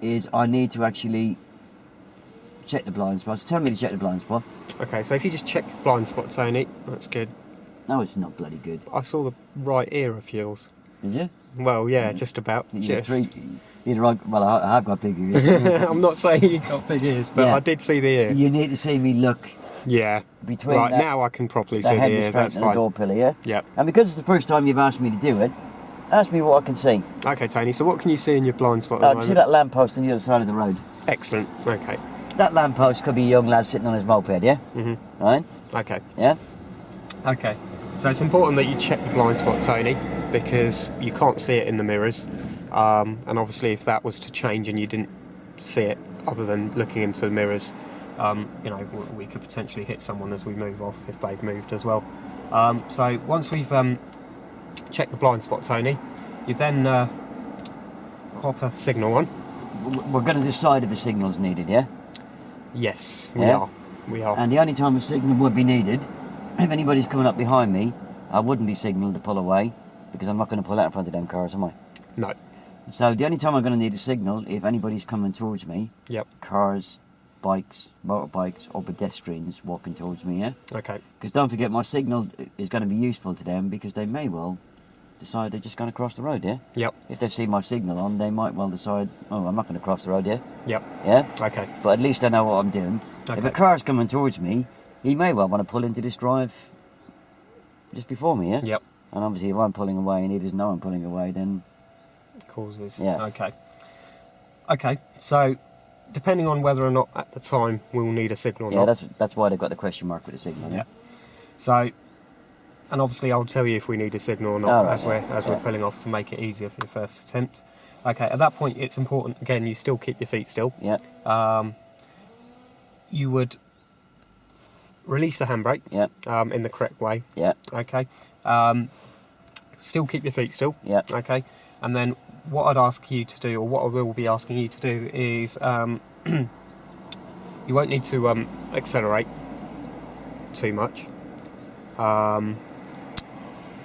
is I need to actually check the blind spots. Tell me to check the blind spot. Okay, so if you just check the blind spot, Tony, that's good. No, it's not bloody good. I saw the right ear of yours. Did you? Well, yeah, just about. Well, I have got big ears. I'm not saying you got big ears, but Yeah. I did see the ear. You need to see me look Yeah. between Right, that, now I can properly the see the head ear, restraint that's and the fine. door pillar, yeah? Yep. And because it's the first time you've asked me to do it, ask me what I can see. Okay, Tony, so what can you see in your blind spot at the See moment? that lamppost on the other side of the road? Excellent, okay. That lamppost could be a young lad sitting on his moped, yeah? Mm-hmm. Right? Okay. Yeah? Okay, so it's important that you check the blind spot, Tony, because you can't see it in the mirrors. And obviously if that was to change and you didn't see it other than looking into the mirrors, you know, we could potentially hit someone as we move off if they've moved as well. So once we've checked the blind spot, Tony, you then pop a signal on. We're going to decide if a signal's needed, yeah? Yes, Yeah? we are. And the only time a signal would be needed, if anybody's coming up behind me, I wouldn't be signalling to pull away, because I'm not going to pull out in front of them cars, am I? No. So the only time I'm going to need a signal, if anybody's coming towards me, Yep. cars, bikes, motorbikes, or pedestrians walking towards me, yeah? Okay. Because don't forget, my signal is going to be useful to them, because they may well decide they're just going to cross the road, yeah? Yep. If they see my signal on, they might well decide, oh, I'm not going to cross the road, yeah? Yep. Yeah? Okay. But at least I know what I'm doing. Okay. If a car's coming towards me, he may well want to pull into this drive just before me, yeah? Yep. And obviously if I'm pulling away and he doesn't know I'm pulling away, then... Causes. Yeah. Okay. Okay. So, depending on whether or not at the time we'll need a signal or Yeah, not. that's why they've got the question mark with the signal, yeah? Yeah. So, and obviously I'll tell you if we need a signal or not All right, as we're pulling off to make it easier for your first attempt. Okay. At that point, it's important again. You still keep your feet still. Yeah. You would release the handbrake. Yeah. In the correct way. Yeah. Okay. Still keep your feet still. Yeah. Okay. And then what I'd ask you to do, or what I will be asking you to do, is you won't need to accelerate too much,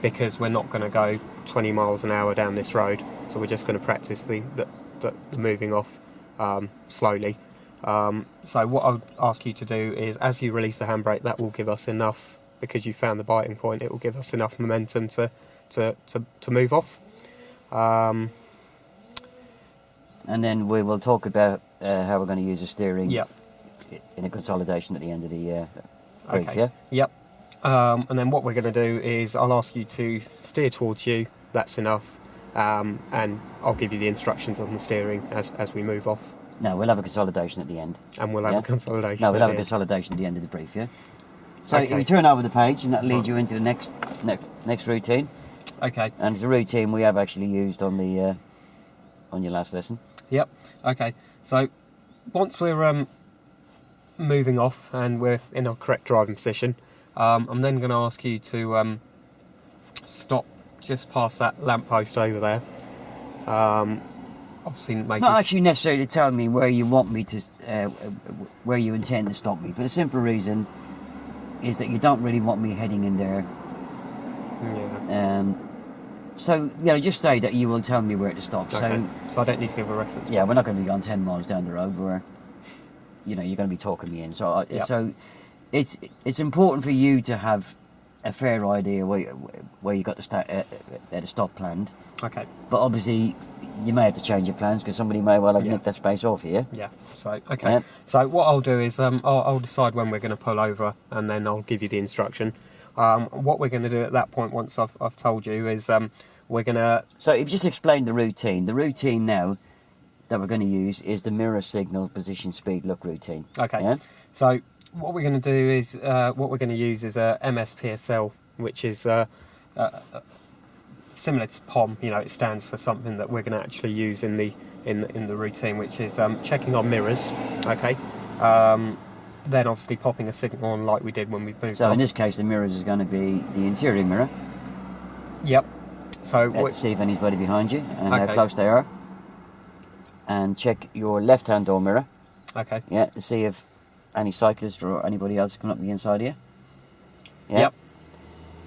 because we're not going to go 20 miles an hour down this road. So we're just going to practice the moving off slowly. So what I would ask you to do is, as you release the handbrake, that will give us enough, because you found the biting point, it will give us enough momentum to move off. And then we will talk about how we're going to use the steering in a consolidation at the end of the brief, Okay. yeah? Yep. And then what we're going to do is I'll ask you to steer towards you. That's enough. And I'll give you the instructions on the steering as we move off. No, we'll have a consolidation at the end. And we'll have a consolidation. No, we'll have a at the end. consolidation at the end of the brief, yeah? So Okay. if you turn over the page, and that leads you into the next routine. Okay. And it's a routine we have actually used on the on your last lesson. Yep. Okay. So once we're moving off and we're in our correct driving position, I'm then going to ask you to stop just past that lamppost over there. Obviously, It's not actually necessary to tell me where you want me to, where you intend to stop me, for the simple reason is that you don't really want me heading in there. Yeah. So, just say that you will tell me where to stop. Okay. So I don't need to give a reference. Yeah, we're not going to be going 10 miles down the road where, you're going to be talking me in. So, so it's important for you to have a fair idea where you got the stop planned. Okay. But obviously, you may have to change your plans because somebody may well have nicked that space off here. Yeah. So okay. Yeah. So what I'll do is I'll decide when we're going to pull over, and then I'll give you the instruction. What we're going to do at that point, once I've told you, is we're going to... So you've just explained the routine. The routine now that we're going to use is the mirror signal position speed look routine. Okay. Yeah? So what we're going to do is, what we're going to use is a MSPSL, which is similar to POM. It stands for something that we're going to actually use in the routine, which is checking our mirrors. Okay. Then obviously popping a signal on like we did when we moved So off. in this case, the mirrors is going to be the interior mirror. Yep. So Let's see if anybody behind you and how Okay. close they are. And check your left-hand door mirror. Okay. Yeah, to see if any cyclist or anybody else come up the inside here. Yeah. Yep.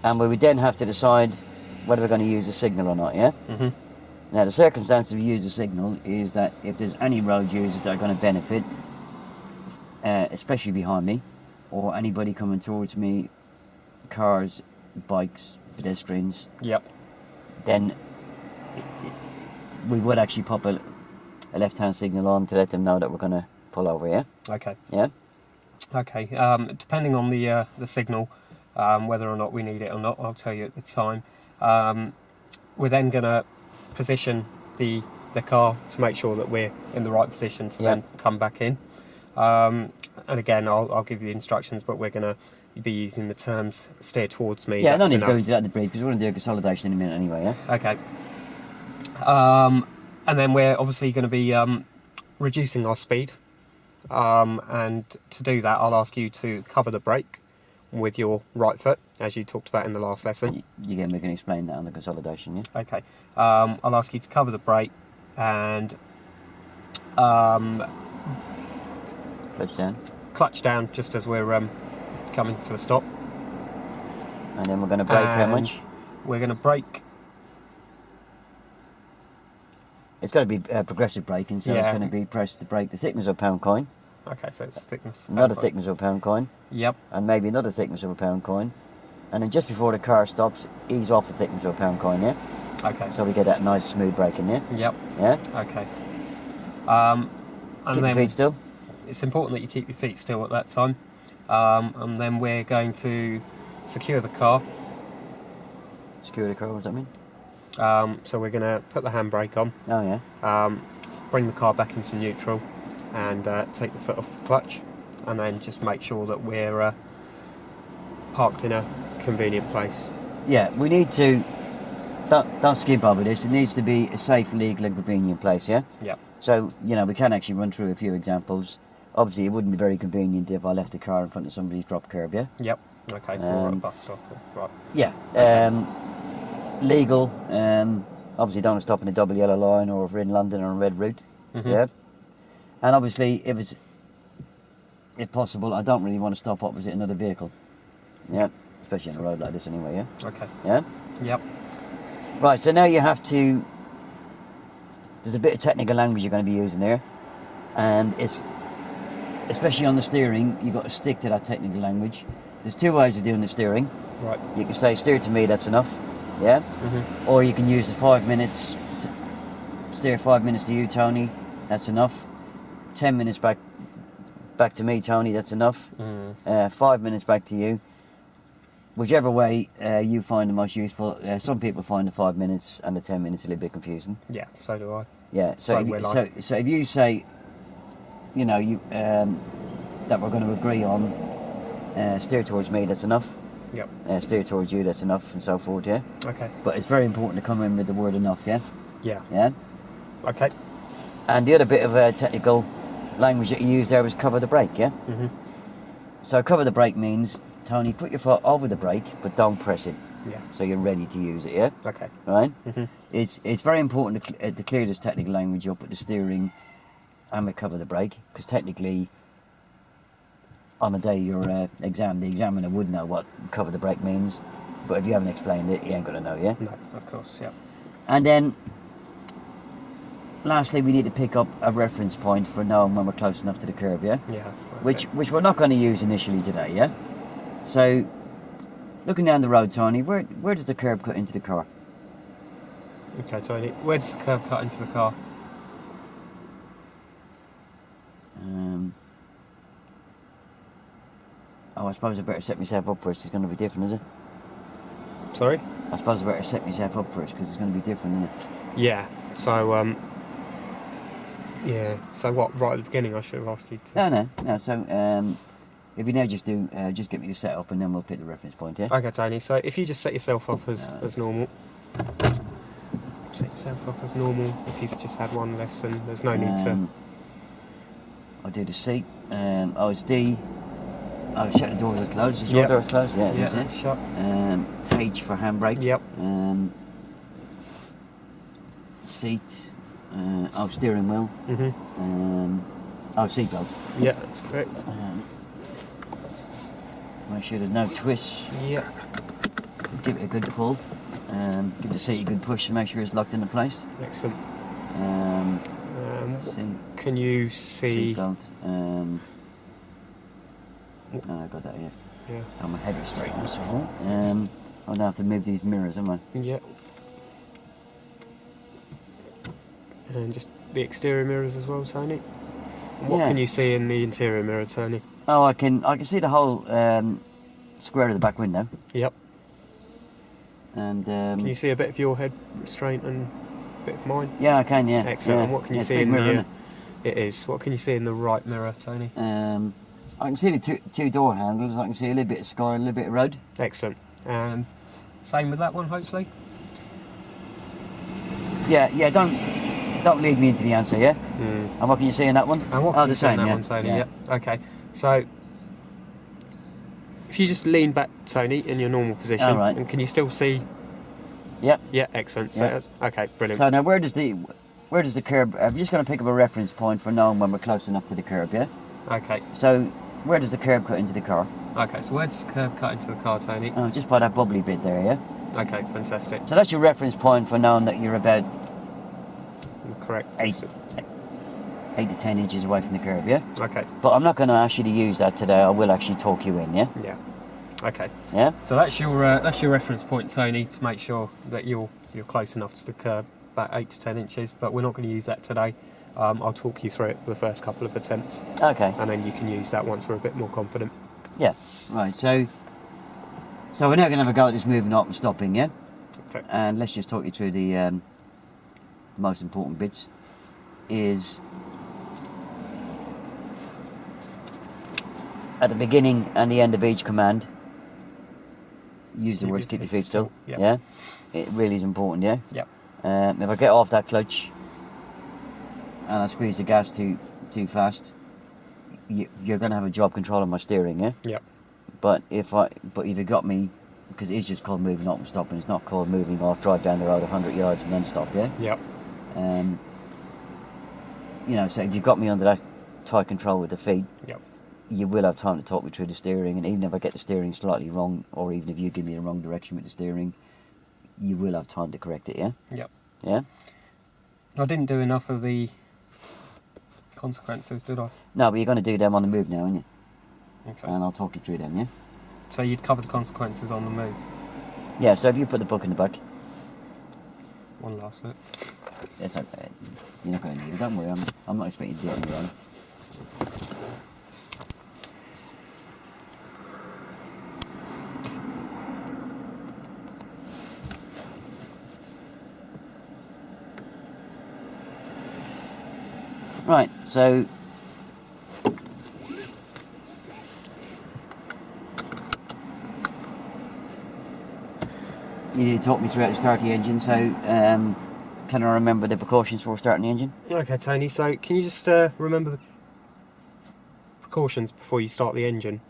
And we would then have to decide whether we're going to use a signal or not, yeah? Mhm. Now, the circumstance of use of signal is that if there's any road users that are going to benefit, especially behind me, or anybody coming towards me, cars, bikes, pedestrians, Yep. then we would actually pop a left-hand signal on to let them know that we're going to pull over, yeah? Okay. Yeah? Okay. Depending on the signal, whether or not we need it or not, I'll tell you at the time. We're then going to position the car to make sure that we're in the right position to then come back in. And again, I'll give you the instructions, but we're going to be using the terms steer towards me. Yeah, I don't that's need to go enough. into that in the brief because we're going to do a consolidation in a minute anyway, yeah? Okay. And then we're obviously going to be reducing our speed. And to do that, I'll ask you to cover the brake with your right foot, as you talked about in the last lesson. We can explain that on the consolidation, yeah? Okay. I'll ask you to cover the brake and Clutch down. just as we're coming to a stop. And then we're going to brake how And much? We're going to brake. It's going to be progressive braking, so it's Yeah. going to be press the brake, the thickness of a pound coin, Okay, so it's thickness. another thickness of a pound coin, Yep. and maybe another thickness of a pound coin. And then just before the car stops, ease off the thickness of a pound coin, yeah? Okay. So we get that nice smooth braking, yeah? Yep. Yeah? Okay. Keep And your then feet still. it's important that you keep your feet still at that time. And then we're going to secure the car. Secure the car, what does that mean? So we're going to put the handbrake on, Oh, yeah. bring the car back into neutral, and take the foot off the clutch, and then just make sure that we're parked in a convenient place. Yeah, we need to, don't skip over this, it needs to be a safe, legal and convenient place, yeah? Yep. So, we can actually run through a few examples. Obviously, it wouldn't be very convenient if I left the car in front of somebody's drop curb, yeah? Yep. Okay. Or a bus stop. Right. Yeah. Legal, obviously don't stop in a double yellow line or if we're in London on a red route, yeah? And obviously, if possible, I don't really want to stop opposite another vehicle, yeah? Especially on a road like this anyway, yeah? Okay. Yeah? Yep. Right, so now you have to, there's a bit of technical language you're going to be using there, and it's, especially on the steering, you've got to stick to that technical language. There's two ways of doing the steering. Right. You can say, steer to me, that's enough, yeah? Or you can use the 5 minutes, steer 5 minutes to you, Tony, that's enough. 10 minutes back to me, Tony, that's enough. 5 minutes back to you. Whichever way you find the most useful. Some people find the 5 minutes and the 10 minutes a little bit confusing. Yeah, so do I. Yeah, so if you say, that we're going to agree on, steer towards me, that's enough. Yep. Steer towards you, that's enough, and so forth, yeah? Okay. But it's very important to come in with the word enough, yeah? Yeah. Yeah? Okay. And the other bit of technical language that you use there was cover the brake, yeah? So cover the brake means, Tony, put your foot over the brake, but don't press it. Yeah. So you're ready to use it, yeah? Okay. Right? It's very important to clear this technical language up with the steering and with cover the brake, because technically, on the day of your exam, the examiner would know what cover the brake means, but if you haven't explained it, you ain't going to know, yeah? No, of course, yeah. And then, lastly, we need to pick up a reference point for knowing when we're close enough to the curb, yeah? Yeah. Which we're not going to use initially today, yeah? So, looking down the road, Tony, where does the curb cut into the car? Okay, Tony, where does the curb cut into the car? I suppose I better set myself up first. It's going to be different, is it? Sorry? I suppose I better set myself up first because it's going to be different, isn't it? Yeah. So, yeah. So what? Right at the beginning, I should have asked you to. No. So, if you now just get me to set up and then we'll pick the reference point, yeah? Okay, Tony. So if you just set yourself up as normal. Set yourself up as normal. If you've just had one lesson, there's no need to. I'll do the seat. It's D. Oh, shut the doors are closed. Is your doors closed? Yeah, yeah, that's it. shut. H for handbrake. Yep. Seat. Steering wheel. Seatbelt. Yeah, that's correct. Make sure there's no twists. Yep. Give it a good pull. Give the seat a good push to make sure it's locked into place. Excellent. Seat, can you see? seatbelt. I got that here. Yeah. I'm a heavy straight first of all. I'll now have to move these mirrors, am I? Yeah. And just the exterior mirrors as well, Tony. And what can you see in the interior mirror, Tony? Oh, I can see the whole square of the back window. Yep. And can you see a bit of your head restraint and a bit of mine? yeah, I can. Yeah. Excellent. Yeah. And what can you It's see big in mirror, the? isn't It is. What can you see in the right mirror, Tony? I can see the two door handles. I can see a little bit of sky, a little bit of road. Excellent. And same with that one, hopefully. Yeah. Don't lead me into the answer. Yeah. And what can you see in that one? And what can the you see in same. that one, Tony? Yeah. Okay. So if you just lean back, Tony, in your normal position, All right. and can you still see? Yep. Yeah. Excellent. So Yep. okay, brilliant. So now where does the curb? I'm just going to pick up a reference point for knowing when we're close enough to the curb. Yeah. Okay. So where does the curb cut into the car? Okay. So where does the curb cut into the car, Tony? Oh, just by that bubbly bit there. Yeah. Okay. Fantastic. So that's your reference point for knowing that you're about Correct. 8 to 10 inches away from the curb. Yeah. Okay. But I'm not going to ask you to use that today. I will actually talk you in. Yeah. Yeah. Okay. Yeah. So that's your reference point, Tony, to make sure that you're close enough to the curb, about 8 to 10 inches. But we're not going to use that today. I'll talk you through it for the first couple of attempts, Okay. and then you can use that once we're a bit more confident. Yeah. Right. So we're now going to have a go at this moving up and stopping. Yeah. Okay. And let's just talk you through the most important bits. Is at the beginning and the end of each command, use the words keep your feet still. Yep. Yeah. It really is important. Yeah. Yep. If I get off that clutch and I squeeze the gas too fast, you're going to have a job controlling my steering. Yeah. Yep. But if you got me, because it's just called moving up and stopping, it's not called moving off, drive down the road 100 yards and then stop. Yeah. Yep. So if you've got me under that tight control with the feet, Yep. you will have time to talk me through the steering, and even if I get the steering slightly wrong, or even if you give me the wrong direction with the steering, you will have time to correct it. Yeah. Yep. Yeah. I didn't do enough of the consequences, did I? No, but you're going to do them on the move now, aren't you? Okay. And I'll talk you through them. Yeah. So you'd covered consequences on the move. Yeah. So if you put the book in the back, One last look. it's okay. You're not going to need it. Don't worry. I'm not expecting you to do it on your own. Right, so you need to talk me through how to start the engine. So can I remember the precautions for starting the engine? Okay, Tony. So can you just remember the precautions before you start the engine?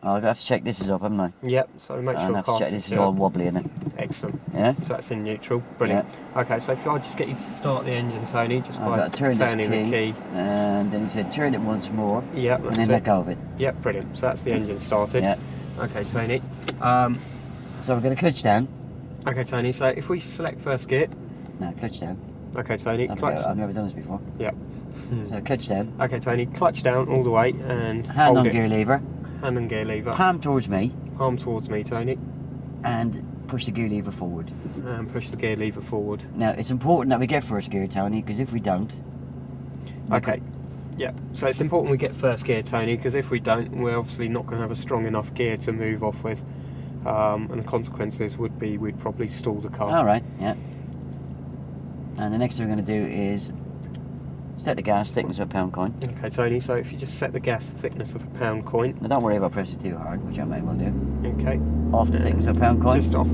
I'll have to check this is up, haven't I? Yep. So make I'll sure have to cast check this is all wobbly, isn't it? Excellent. Yeah. So that's in neutral. Brilliant. Okay, so if I just get you to start the engine, Tony, just I've by got to turn turning this the key. and then he said turn it once more, Yep, and that's then it. let go of it. Yep, brilliant. So that's the engine started. Yeah. Okay, Tony. So we're going to clutch down. Okay, Tony. So if we select first gear. No, clutch down. Okay, Tony. Clutch. I've never done this before. Yep. So clutch down. Okay, Tony. Clutch down all the way and Hand hold on it. gear lever. Hand on gear lever. Palm towards me, Palm towards me, Tony. and push the gear lever forward. And push the gear lever forward. Now it's important that we get first gear, Tony, because if we don't, Okay. Yeah. So it's important we get first gear, Tony, because if we don't, we're obviously not going to have a strong enough gear to move off with. And the consequences would be we'd probably stall the car. all right, yeah. And the next thing we're going to do is set the gas thickness of a pound coin. Okay, Tony. So if you just set the gas thickness of a pound coin. Now don't worry about pressing too hard, which I may well do. Okay. Off the thickness of a pound coin, Just off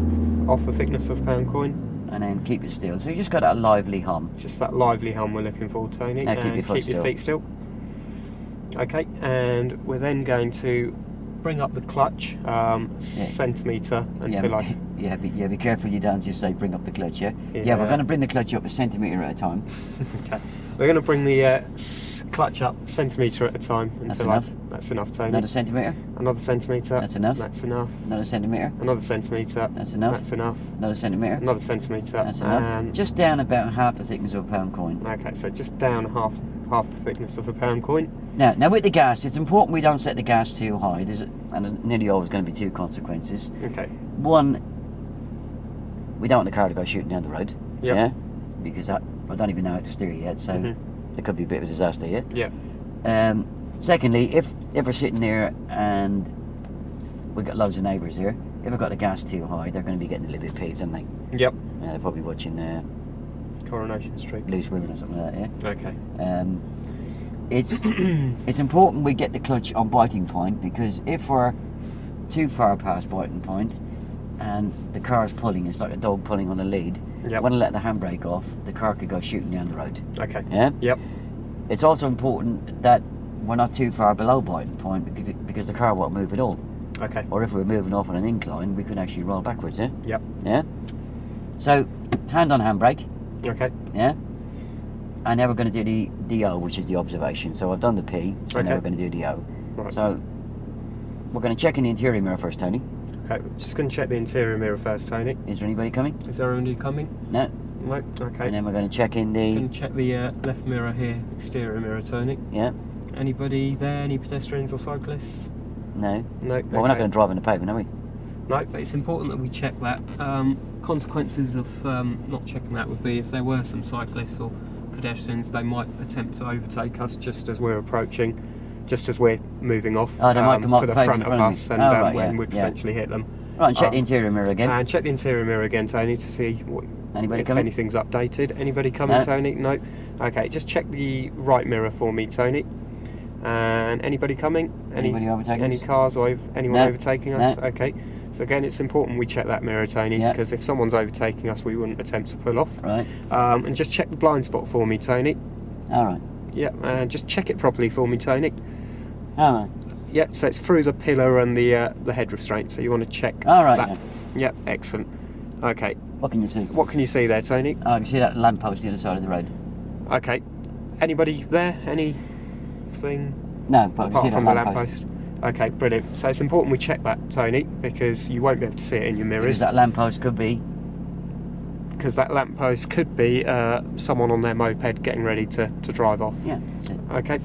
the thickness of a pound coin. and then keep it still. So you just got that lively hum. Just that lively hum we're looking for, Tony. Now keep And your foot still. feet still. Okay, and we're then going to bring up the clutch centimetre until I... Be careful you don't just say bring up the clutch, yeah? Yeah. Yeah, we're going to bring the clutch up a centimetre at a time. Okay. We're going to bring the clutch up, centimetre at a time until enough. That's enough, Tony. Another centimetre. Another centimetre. That's enough. That's enough. Another centimetre. Another centimetre. That's enough. That's enough. Another centimetre. Another centimetre. That's enough. And Just down about half the thickness of a pound coin. okay, so just down half the thickness of a pound coin. Now with the gas, it's important we don't set the gas too high. And there's nearly always going to be two consequences. Okay. One, we don't want the car to go shooting down the road. Yep. Yeah. Because I don't even know how to steer yet, so it could be a bit of a disaster. Yeah. Yeah. Secondly, if we're sitting there and we've got loads of neighbours here, if we've got the gas too high, they're going to be getting a little bit peeved, aren't they? Yep. They're probably watching Coronation Street. Loose Women or something like that. Yeah. Okay. It's important we get the clutch on biting point, because if we're too far past biting point and the car's pulling, it's like a dog pulling on a lead. Yep. When I let the handbrake off, the car could go shooting down the road. Okay. Yeah. Yep. It's also important that we're not too far below biting point, because the car won't move at all. Okay. Or if we're moving off on an incline, we could actually roll backwards. Yeah. Yep. Yeah. So, hand on handbrake. Okay. Yeah. And now we're going to do the DO, which is the observation. So I've done the P, so now Okay. we're going to do the O. Right. So we're going to check in the interior mirror first, Tony. Okay. Just going to check the interior mirror first, Tony. Is there anybody coming? Is there anybody coming? No. No. Okay. And then we're going to check in Going the... to check the left mirror here, exterior mirror, Tony. Yeah. Anybody there? Any pedestrians or cyclists? No. No. Well, we're not going to drive on the pavement, are we? No, but it's important that we check that. Consequences of not checking that would be if there were some cyclists or pedestrians, they might attempt to overtake us just as we're approaching, just as we're moving off Oh, they might come off to the the pavement front of in front of us, me. and Oh, right, when yeah, we yeah. potentially hit them. Right, and check the interior mirror again. And check the interior mirror again, Tony, to see Anybody if coming? anything's updated. Anybody coming, No. Tony? No. Okay, just check the right mirror for me, Tony. And anybody coming? Anybody overtaking Any us? cars or anyone No. overtaking us? No. Okay. So again, it's important we check that mirror, Tony, Yeah. because if someone's overtaking us, we wouldn't attempt to pull off. Right. And just check the blind spot for me, Tony. All right. Yeah, and just check it properly for me, Tony. All right. Yeah, so it's through the pillar and the head restraint, so you want to check All right. that. Yeah. Yeah, excellent. Okay, What can you see? what can you see there, Tony? Oh, I can see that lamppost on the other side of the road. Okay, anybody there? Anything No, but I can apart see that from the lamppost. lamppost? Okay, brilliant. So it's important we check that, Tony, because you won't be able to see it in your Because mirrors. that lamppost could be... Because that lamppost could be someone on their moped getting ready to drive off. Yeah, that's it. Okay.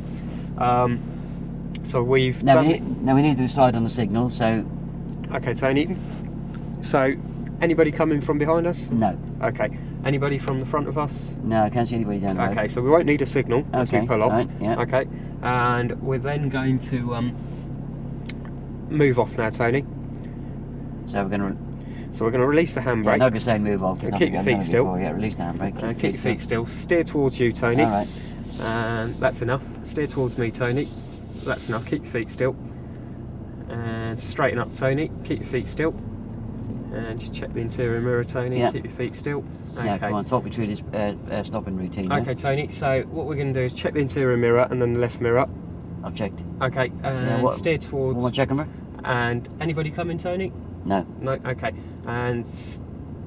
So we've Now done. we need to decide on the signal, so... Okay, Tony. So, anybody coming from behind us? No. Okay. Anybody from the front of us? No, I can't see anybody down the road. Okay, so we won't need a signal as we Okay, pull off. right, yeah. Okay. And we're then going to move off now, Tony. So we're going to... So we're going to release the Yeah, I'm handbrake. not going to say move off. And keep your feet still. Yeah, release the handbrake. Keep your feet still. Steer towards you, Tony. All right. And that's enough. Steer towards me, Tony. That's enough. Keep your feet still. And straighten up, Tony. Keep your feet still. And just check the interior mirror, Tony. Yeah. Keep your feet still. Okay. Yeah, come on, talk me through this stopping routine. Yeah? Okay, Tony. So what we're going to do is check the interior mirror and then the left mirror. I've checked. Okay. And what- steer One towards. more check number? And anybody coming, Tony? No. No. Okay. And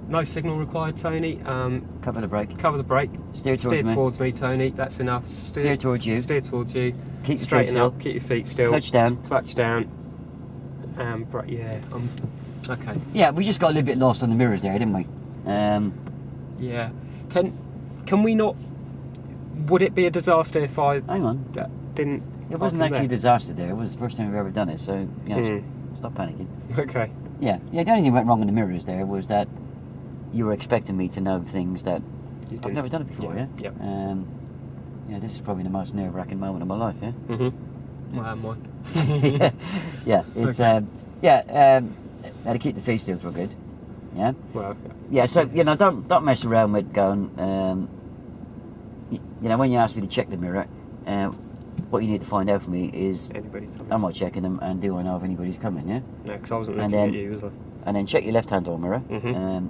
no signal required, Tony. Cover the brake. Cover the brake. Steer towards Steer me. towards me, Tony. That's enough. Steer towards you. Steer towards you. Keep your feet Straighten still. up. Keep your feet still. Clutch down. Clutch down. Yeah. Okay. Yeah, we just got a little bit lost on the mirrors there, didn't we? Yeah. Can we not? Would it be a disaster if I Hang on. didn't? It wasn't park in actually a disaster there. It was the first time we've ever done it, so, you know, stop panicking. there? Okay. Yeah, the only thing that went wrong in the mirrors there was that you were expecting me to know things that You I've did. never done it before, yeah? Yep. Yeah, this is probably the most nerve-wracking moment of my life, yeah? Well, mine. Yeah, it's, Okay. now to keep the feet still were good, yeah? Well. Yeah, so, you know, don't mess around with going, you know, when you ask me to check the mirror, what you need to find out for me is, Anybody coming? am I checking them and do I know if anybody's coming, yeah? No, because I wasn't And looking then- at you, was I? And then check your left-hand door mirror. Mhm.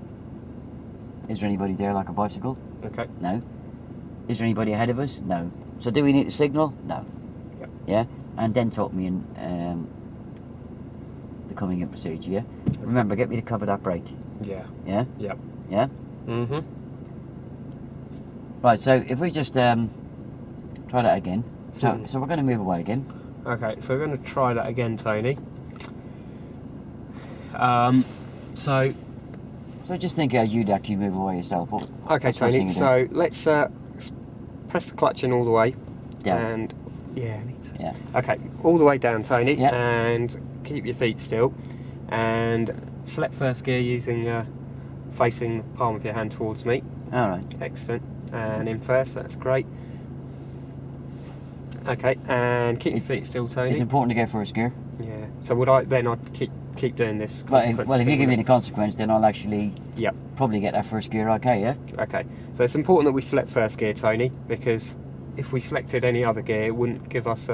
Is there anybody there like a bicycle? Okay. No. Is there anybody ahead of us? No. So do we need a signal? No. Yep. Yeah? And then talk me in the coming in procedure, yeah? Remember, get me to cover that brake. Yeah. Yeah? Yep. Yeah? Mhm. Right, so if we just try that again. So we're going to move away again. Okay, so we're going to try that again, Tony. So just think how you'd actually move away yourself. Okay, what's the first Tony. thing you do? So let's press the clutch in all the way. Down. And yeah, I need to. Yeah. Okay, all the way down, Tony. Yeah. And keep your feet still. And select first gear using facing the palm of your hand towards me. All right. Excellent. And in first, that's great. Okay, and keep your feet still, Tony. It's important to go first gear. Yeah. So would I then? I'd keep doing this. Well, if you give me the consequence, then I'll actually Yep. probably get that first gear. Okay, yeah. Okay. So it's important that we select first gear, Tony, because if we selected any other gear, it wouldn't give us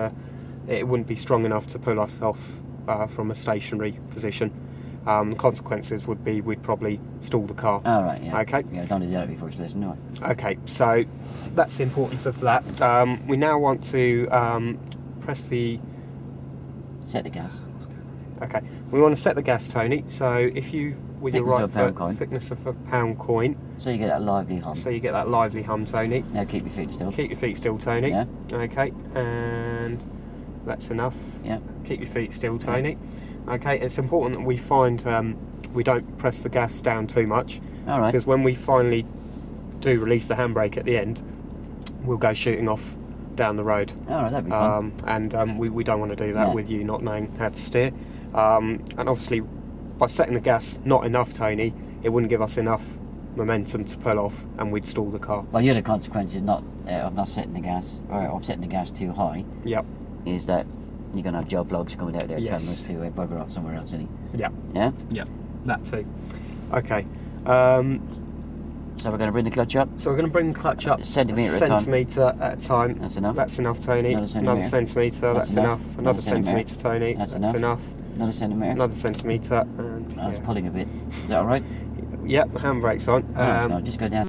it wouldn't be strong enough to pull us off from a stationary position. The consequences would be we'd probably stall the car. All right. Yeah. Okay. Yeah, don't do that before it's listening, do I? Okay. So that's the importance of that. We now want to press the. Set the gas. Okay. We want to set the gas, Tony. So if you with your Thickness right of a pound foot, coin. thickness of a pound coin, So you get that lively hum. so you get that lively hum, Tony. Now keep your feet still. Keep your feet still, Tony. Yeah. Okay, and that's enough. Yeah. Keep your feet still, Tony. Okay, it's important that we find we don't press the gas down too much, All right. because when we finally do release the handbrake at the end, we'll go shooting off down the road. All right, that'd be fun. And we don't want to do that Yeah. with you not knowing how to steer. And obviously, by setting the gas not enough, Tony, it wouldn't give us enough momentum to pull off, and we'd stall the car. Well, the other consequence is not of not setting the gas, or of setting the gas too high, Yep. is that you're going to have job logs coming out there Yes. telling us to bugger off somewhere else, isn't Yep. he? Yeah? Yep. That too. Okay. So we're going to bring the clutch up. So we're going to bring the clutch up Centimetre at a time. centimetre at a time. That's enough. That's enough, Tony. Another centimetre. centimetre. That's That's enough. enough. Another Another centimetre. centimetre, Tony. That's That's enough. Another centimetre. Another centimetre. And Oh, it's yeah. pulling a bit. Is that all right? Yep. Handbrake's on. No, it's not. Just go down.